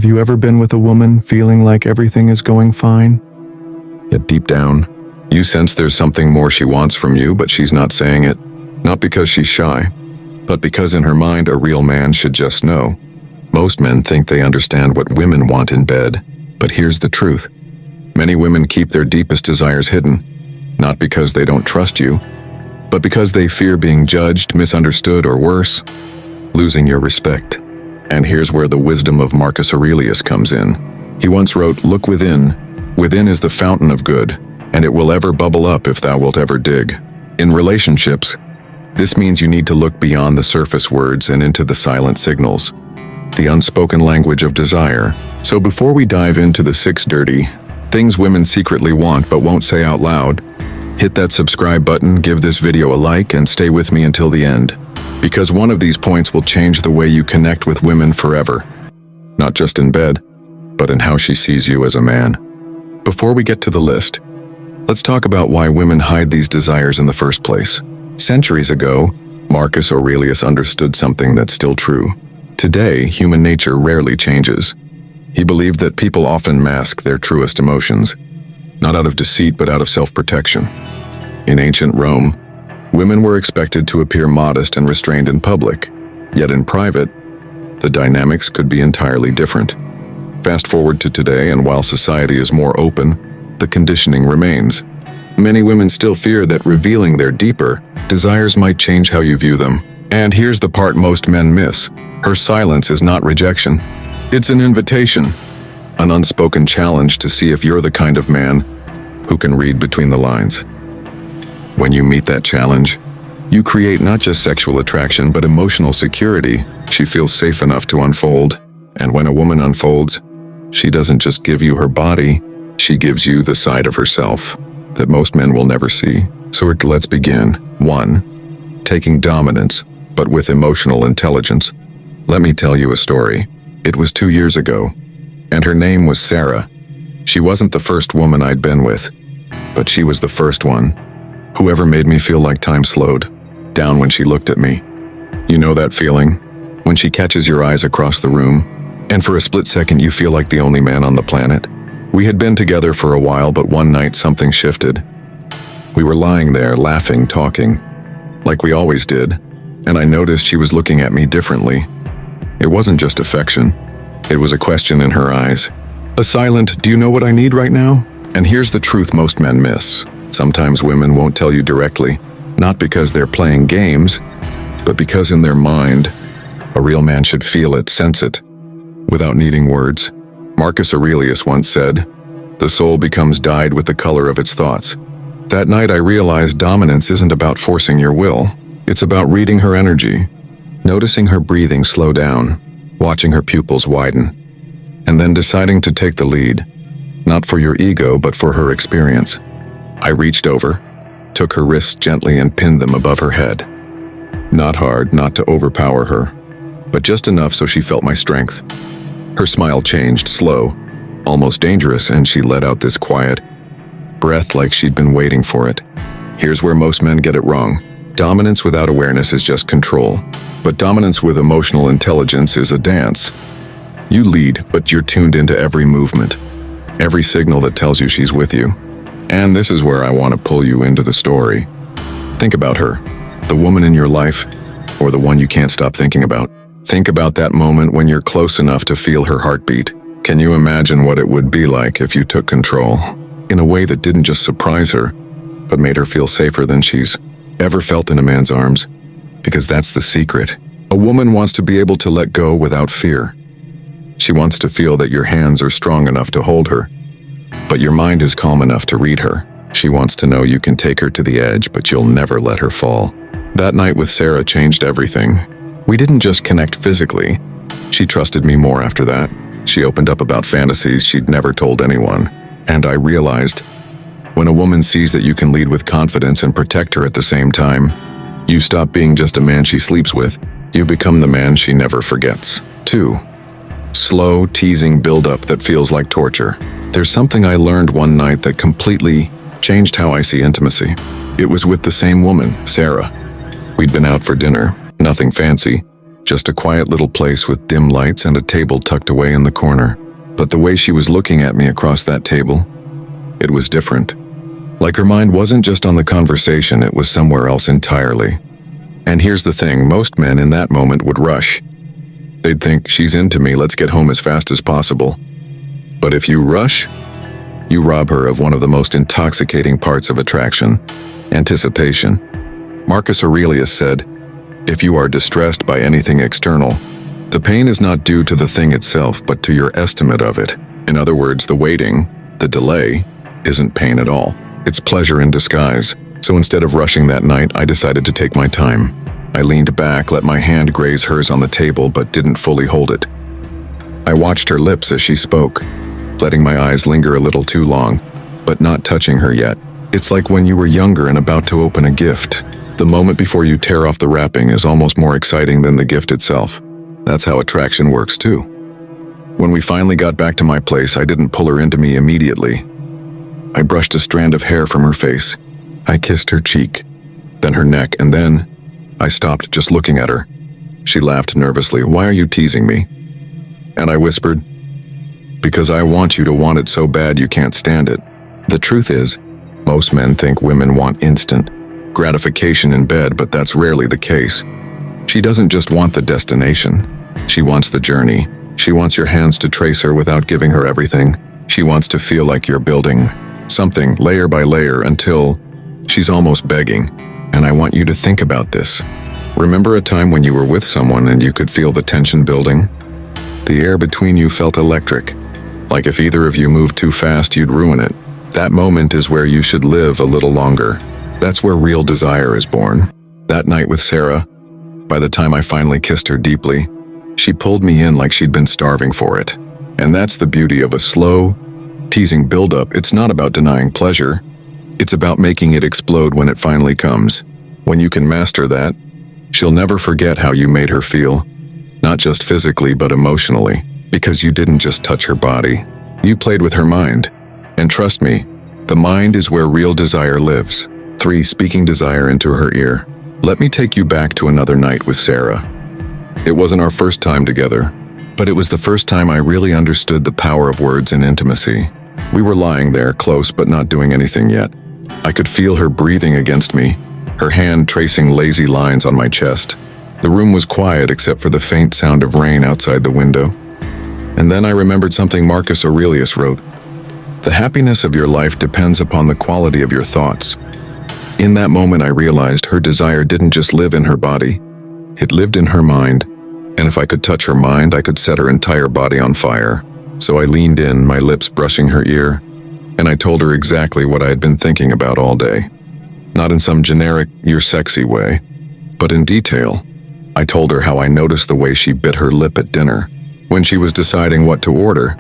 Have you ever been with a woman feeling like everything is going fine? Yet deep down, you sense there's something more she wants from you, but she's not saying it. Not because she's shy, but because in her mind a real man should just know. Most men think they understand what women want in bed, but here's the truth. Many women keep their deepest desires hidden, not because they don't trust you, but because they fear being judged, misunderstood, or worse, losing your respect. And here's where the wisdom of Marcus Aurelius comes in. He once wrote, "Look within. Within is the fountain of good, and it will ever bubble up if thou wilt ever dig." In relationships, this means you need to look beyond the surface words and into the silent signals, the unspoken language of desire. So before we dive into the 6 dirty things women secretly want but won't say out loud, hit that subscribe button, give this video a like, and stay with me until the end. Because one of these points will change the way you connect with women forever. Not just in bed, but in how she sees you as a man. Before we get to the list, let's talk about why women hide these desires in the first place. Centuries ago, Marcus Aurelius understood something that's still true. Today, human nature rarely changes. He believed that people often mask their truest emotions, not out of deceit but out of self-protection. In ancient Rome, women were expected to appear modest and restrained in public, yet in private, the dynamics could be entirely different. Fast forward to today, and while society is more open, the conditioning remains. Many women still fear that revealing their deeper desires might change how you view them. And here's the part most men miss. Her silence is not rejection. It's an invitation, an unspoken challenge to see if you're the kind of man who can read between the lines. When you meet that challenge, you create not just sexual attraction but emotional security. She feels safe enough to unfold. And when a woman unfolds, she doesn't just give you her body, she gives you the side of herself that most men will never see. So let's begin. 1. Taking dominance, but with emotional intelligence. Let me tell you a story. It was 2 years ago, and her name was Sarah. She wasn't the first woman I'd been with, but she was the first one. Whoever made me feel like time slowed down when she looked at me. You know that feeling? When she catches your eyes across the room, and for a split second you feel like the only man on the planet. We had been together for a while, but one night something shifted. We were lying there, laughing, talking, like we always did, and I noticed she was looking at me differently. It wasn't just affection. It was a question in her eyes. A silent, "Do you know what I need right now?" And here's the truth most men miss. Sometimes women won't tell you directly, not because they're playing games, but because in their mind, a real man should feel it, sense it, without needing words. Marcus Aurelius once said, "The soul becomes dyed with the color of its thoughts." That night I realized dominance isn't about forcing your will. It's about reading her energy, noticing her breathing slow down, watching her pupils widen, and then deciding to take the lead, not for your ego but for her experience. I reached over, took her wrists gently and pinned them above her head. Not hard, not to overpower her, but just enough so she felt my strength. Her smile changed, slow, almost dangerous, and she let out this quiet breath like she'd been waiting for it. Here's where most men get it wrong. Dominance without awareness is just control, but dominance with emotional intelligence is a dance. You lead, but you're tuned into every movement, every signal that tells you she's with you. And this is where I want to pull you into the story. Think about her, the woman in your life, or the one you can't stop thinking about. Think about that moment when you're close enough to feel her heartbeat. Can you imagine what it would be like if you took control, in a way that didn't just surprise her, but made her feel safer than she's ever felt in a man's arms? Because that's the secret. A woman wants to be able to let go without fear. She wants to feel that your hands are strong enough to hold her, but your mind is calm enough to read her. She wants to know you can take her to the edge, but you'll never let her fall. That night with Sarah changed everything. We didn't just connect physically. She trusted me more after that. She opened up about fantasies she'd never told anyone. And I realized, when a woman sees that you can lead with confidence and protect her at the same time, you stop being just a man she sleeps with. You become the man she never forgets. 2. Slow, teasing buildup that feels like torture. There's something I learned one night that completely changed how I see intimacy. It was with the same woman, Sarah. We'd been out for dinner, nothing fancy, Just a quiet little place with dim lights and a table tucked away in the corner. But the way she was looking at me across that table, it was different. Like her mind wasn't just on the conversation, it was somewhere else entirely. And here's the thing, most men in that moment would rush. They'd think, she's into me, let's get home as fast as possible. But if you rush, you rob her of one of the most intoxicating parts of attraction, anticipation. Marcus Aurelius said, if you are distressed by anything external, the pain is not due to the thing itself, but to your estimate of it. In other words, the waiting, the delay, isn't pain at all. It's pleasure in disguise. So instead of rushing that night, I decided to take my time. I leaned back, let my hand graze hers on the table, but didn't fully hold it. I watched her lips as she spoke, letting my eyes linger a little too long, but not touching her yet. It's like when you were younger and about to open a gift. The moment before you tear off the wrapping is almost more exciting than the gift itself. That's how attraction works too. When we finally got back to my place, I didn't pull her into me immediately. I brushed a strand of hair from her face. I kissed her cheek, then her neck, and then I stopped just looking at her. She laughed nervously. Why are you teasing me? And I whispered, because I want you to want it so bad you can't stand it. The truth is, most men think women want instant gratification in bed, but that's rarely the case. She doesn't just want the destination. She wants the journey. She wants your hands to trace her without giving her everything. She wants to feel like you're building something layer by layer until she's almost begging. And I want you to think about this. Remember a time when you were with someone and you could feel the tension building? The air between you felt electric. Like if either of you moved too fast, you'd ruin it. That moment is where you should live a little longer. That's where real desire is born. That night with Sarah, by the time I finally kissed her deeply, she pulled me in like she'd been starving for it. And that's the beauty of a slow, teasing buildup. It's not about denying pleasure. It's about making it explode when it finally comes. When you can master that, she'll never forget how you made her feel. Not just physically, but emotionally. Because you didn't just touch her body. You played with her mind. And trust me, the mind is where real desire lives. 3. Speaking desire into her ear. Let me take you back to another night with Sarah. It wasn't our first time together, but it was the first time I really understood the power of words in intimacy. We were lying there, close but not doing anything yet. I could feel her breathing against me, her hand tracing lazy lines on my chest. The room was quiet except for the faint sound of rain outside the window. And then I remembered something Marcus Aurelius wrote. The happiness of your life depends upon the quality of your thoughts. In that moment I realized her desire didn't just live in her body, it lived in her mind. And if I could touch her mind, I could set her entire body on fire. So I leaned in, my lips brushing her ear, and I told her exactly what I had been thinking about all day. Not in some generic, you're sexy way, but in detail. I told her how I noticed the way she bit her lip at dinner, when she was deciding what to order,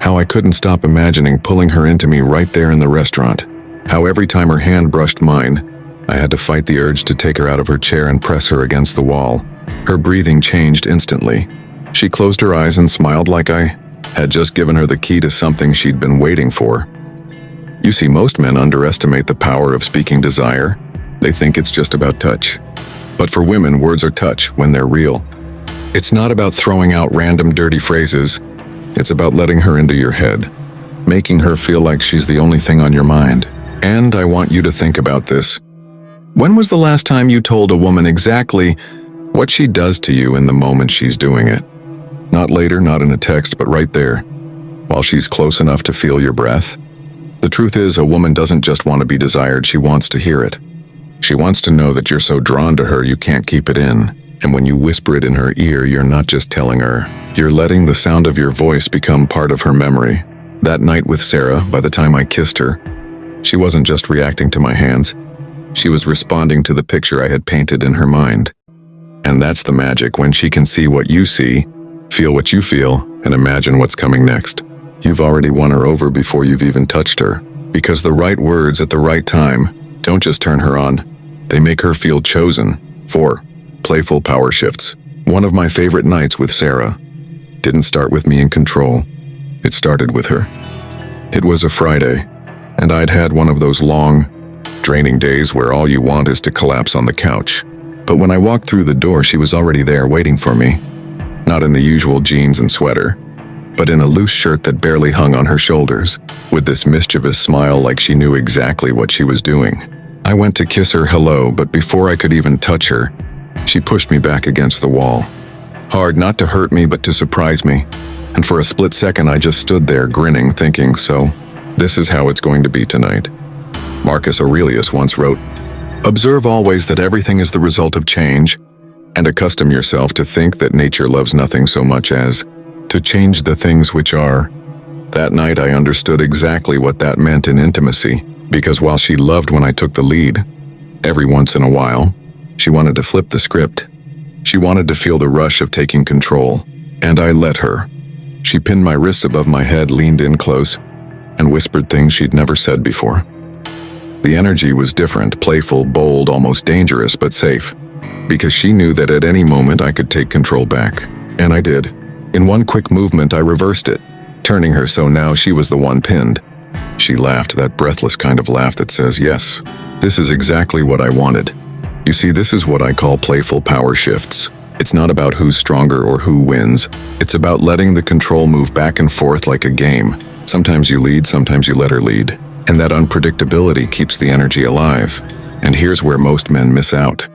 how I couldn't stop imagining pulling her into me right there in the restaurant, how every time her hand brushed mine, I had to fight the urge to take her out of her chair and press her against the wall. Her breathing changed instantly. She closed her eyes and smiled like I had just given her the key to something she'd been waiting for. You see, most men underestimate the power of speaking desire. They think it's just about touch. But for women, words are touch when they're real. It's not about throwing out random dirty phrases. It's about letting her into your head, making her feel like she's the only thing on your mind. And I want you to think about this. When was the last time you told a woman exactly what she does to you in the moment she's doing it? Not later, not in a text, but right there, while she's close enough to feel your breath. The truth is, a woman doesn't just want to be desired, she wants to hear it. She wants to know that you're so drawn to her you can't keep it in. And when you whisper it in her ear, you're not just telling her, you're letting the sound of your voice become part of her memory. That night with Sarah, by the time I kissed her, she wasn't just reacting to my hands. She was responding to the picture I had painted in her mind. And that's the magic, when she can see what you see, feel what you feel, and imagine what's coming next. You've already won her over before you've even touched her. Because the right words at the right time don't just turn her on, they make her feel chosen. 4. Playful power shifts. One of my favorite nights with Sarah didn't start with me in control. It started with her. It was a Friday, and I'd had one of those long, draining days where all you want is to collapse on the couch. But when I walked through the door, she was already there waiting for me. Not in the usual jeans and sweater, but in a loose shirt that barely hung on her shoulders, with this mischievous smile like she knew exactly what she was doing. I went to kiss her hello, but before I could even touch her, she pushed me back against the wall. Hard, not to hurt me, but to surprise me. And for a split second, I just stood there grinning, thinking, so, this is how it's going to be tonight. Marcus Aurelius once wrote, "Observe always that everything is the result of change, and accustom yourself to think that nature loves nothing so much as to change the things which are." That night I understood exactly what that meant in intimacy, because while she loved when I took the lead, every once in a while, she wanted to flip the script. She wanted to feel the rush of taking control, and I let her. She pinned my wrists above my head, leaned in close, and whispered things she'd never said before. The energy was different, playful, bold, almost dangerous, but safe, because she knew that at any moment I could take control back. And I did. In one quick movement, I reversed it, turning her so now she was the one pinned. She laughed, that breathless kind of laugh that says, "Yes, this is exactly what I wanted." You see, this is what I call playful power shifts. It's not about who's stronger or who wins. It's about letting the control move back and forth like a game. Sometimes you lead, sometimes you let her lead. And that unpredictability keeps the energy alive. And here's where most men miss out.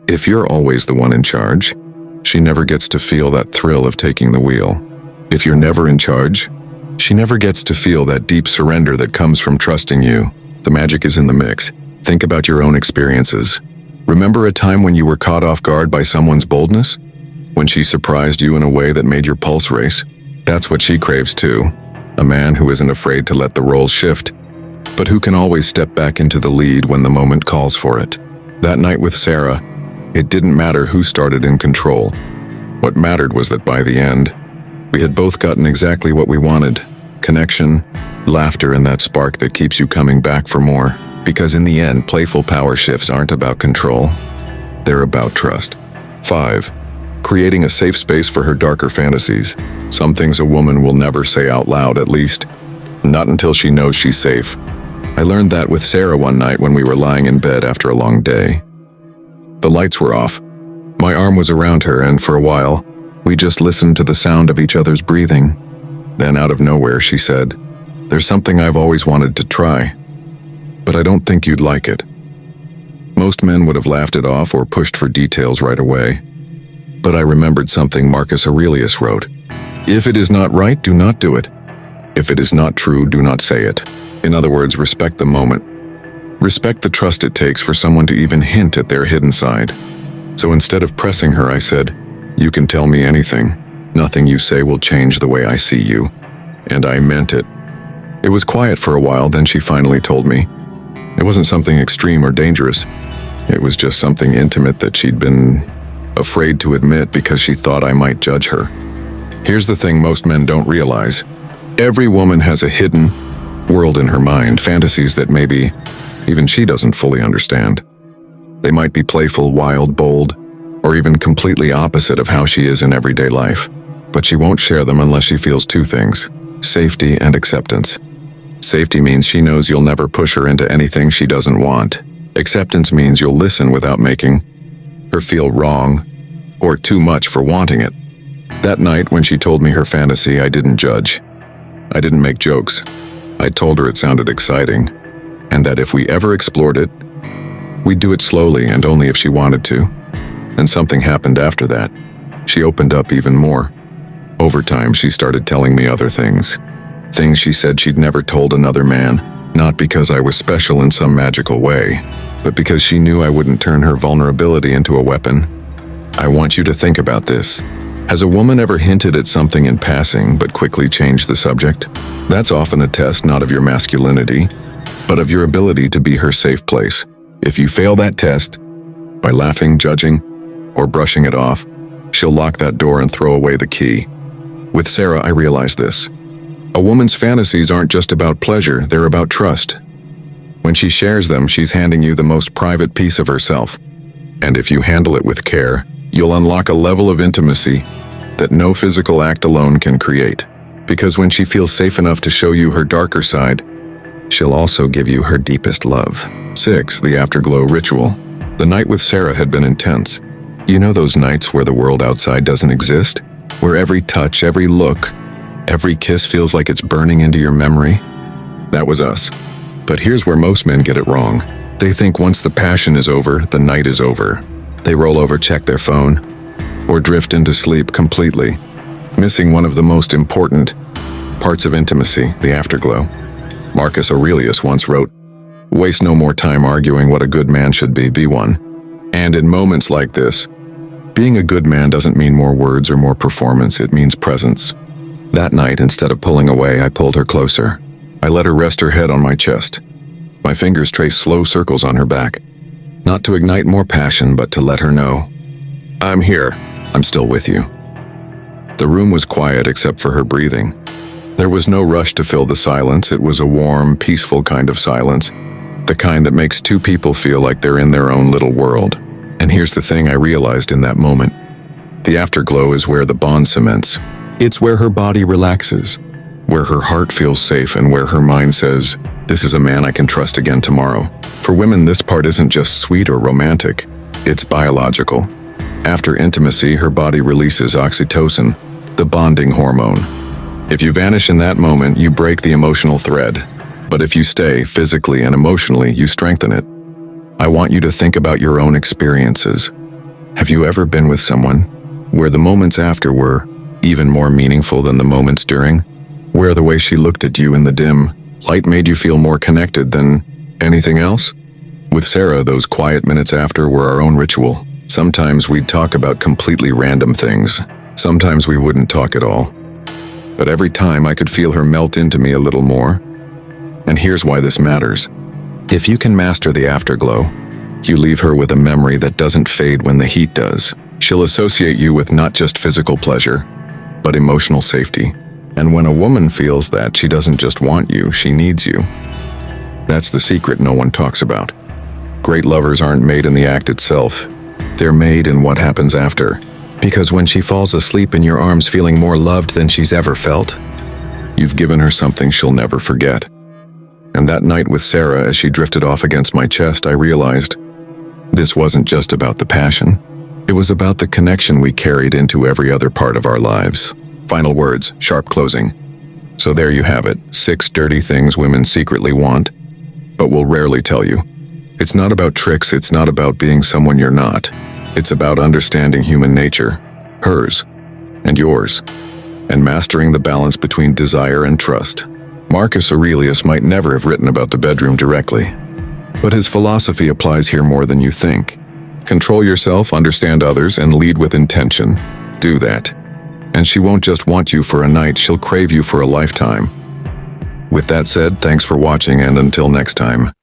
If you're always the one in charge, she never gets to feel that thrill of taking the wheel. If you're never in charge, she never gets to feel that deep surrender that comes from trusting you. The magic is in the mix. Think about your own experiences. Remember a time when you were caught off guard by someone's boldness? When she surprised you in a way that made your pulse race? That's what she craves too. A man who isn't afraid to let the roles shift, but who can always step back into the lead when the moment calls for it. That night with Sarah, it didn't matter who started in control. What mattered was that by the end, we had both gotten exactly what we wanted. Connection, laughter, and that spark that keeps you coming back for more. Because in the end, playful power shifts aren't about control. They're about trust. 5. Creating a safe space for her darker fantasies. Some things a woman will never say out loud, at least not until she knows she's safe. I learned that with Sarah one night when we were lying in bed after a long day. The lights were off. My arm was around her, and for a while, we just listened to the sound of each other's breathing. Then out of nowhere, she said, "There's something I've always wanted to try, but I don't think you'd like it." Most men would have laughed it off or pushed for details right away. But I remembered something Marcus Aurelius wrote. "If it is not right, do not do it. If it is not true, do not say it." In other words, respect the moment. Respect the trust it takes for someone to even hint at their hidden side. So instead of pressing her, I said, "You can tell me anything. Nothing you say will change the way I see you." And I meant it. It was quiet for a while, then she finally told me. It wasn't something extreme or dangerous. It was just something intimate that she'd been afraid to admit because she thought I might judge her. Here's the thing most men don't realize. Every woman has a hidden world in her mind, fantasies that maybe even she doesn't fully understand. They might be playful, wild, bold, or even completely opposite of how she is in everyday life. But she won't share them unless she feels two things: safety and acceptance. Safety means she knows you'll never push her into anything she doesn't want. Acceptance means you'll listen without making her feel wrong or too much for wanting it. That night when she told me her fantasy, I didn't judge. I didn't make jokes. I told her it sounded exciting, and that if we ever explored it, we'd do it slowly and only if she wanted to. And something happened after that. She opened up even more. Over time, she started telling me other things. Things she said she'd never told another man, not because I was special in some magical way, but because she knew I wouldn't turn her vulnerability into a weapon. I want you to think about this. Has a woman ever hinted at something in passing but quickly changed the subject? That's often a test not of your masculinity, but of your ability to be her safe place. If you fail that test, by laughing, judging, or brushing it off, she'll lock that door and throw away the key. With Sarah, I realized this. A woman's fantasies aren't just about pleasure, they're about trust. When she shares them, she's handing you the most private piece of herself. And if you handle it with care, you'll unlock a level of intimacy that no physical act alone can create. Because when she feels safe enough to show you her darker side, she'll also give you her deepest love. 6. The afterglow ritual. The night with Sarah had been intense. You know those nights where the world outside doesn't exist? Where every touch, every look, every kiss feels like it's burning into your memory? That was us. But here's where most men get it wrong. They think once the passion is over, the night is over. They roll over, check their phone, or drift into sleep completely, missing one of the most important parts of intimacy, the afterglow. Marcus Aurelius once wrote, "Waste no more time arguing what a good man should be one." And in moments like this, being a good man doesn't mean more words or more performance, it means presence. That night, instead of pulling away, I pulled her closer. I let her rest her head on my chest. My fingers traced slow circles on her back, not to ignite more passion, but to let her know, "I'm here. I'm still with you." The room was quiet except for her breathing. There was no rush to fill the silence. It was a warm, peaceful kind of silence, the kind that makes two people feel like they're in their own little world. And here's the thing I realized in that moment. The afterglow is where the bond cements. It's where her body relaxes, where her heart feels safe, and where her mind says, "This is a man I can trust again tomorrow." For women, this part isn't just sweet or romantic. It's biological. After intimacy, her body releases oxytocin, the bonding hormone. If you vanish in that moment, you break the emotional thread. But if you stay, physically and emotionally, you strengthen it. I want you to think about your own experiences. Have you ever been with someone where the moments after were even more meaningful than the moments during? Where the way she looked at you in the dim light made you feel more connected than anything else? With Sarah, those quiet minutes after were our own ritual. Sometimes we'd talk about completely random things. Sometimes we wouldn't talk at all. But every time I could feel her melt into me a little more. And here's why this matters. If you can master the afterglow, you leave her with a memory that doesn't fade when the heat does. She'll associate you with not just physical pleasure, but emotional safety. And when a woman feels that, she doesn't just want you, she needs you. That's the secret no one talks about. Great lovers aren't made in the act itself. They're made in what happens after. Because when she falls asleep in your arms feeling more loved than she's ever felt, you've given her something she'll never forget. And that night with Sarah, as she drifted off against my chest, I realized this wasn't just about the passion. It was about the connection we carried into every other part of our lives. Final words, sharp closing. So there you have it, 6 dirty things women secretly want, but will rarely tell you. It's not about tricks, it's not about being someone you're not. It's about understanding human nature, hers and yours, and mastering the balance between desire and trust. Marcus Aurelius might never have written about the bedroom directly, but his philosophy applies here more than you think. Control yourself, understand others, and lead with intention. Do that. And she won't just want you for a night, she'll crave you for a lifetime. With that said, thanks for watching, and until next time.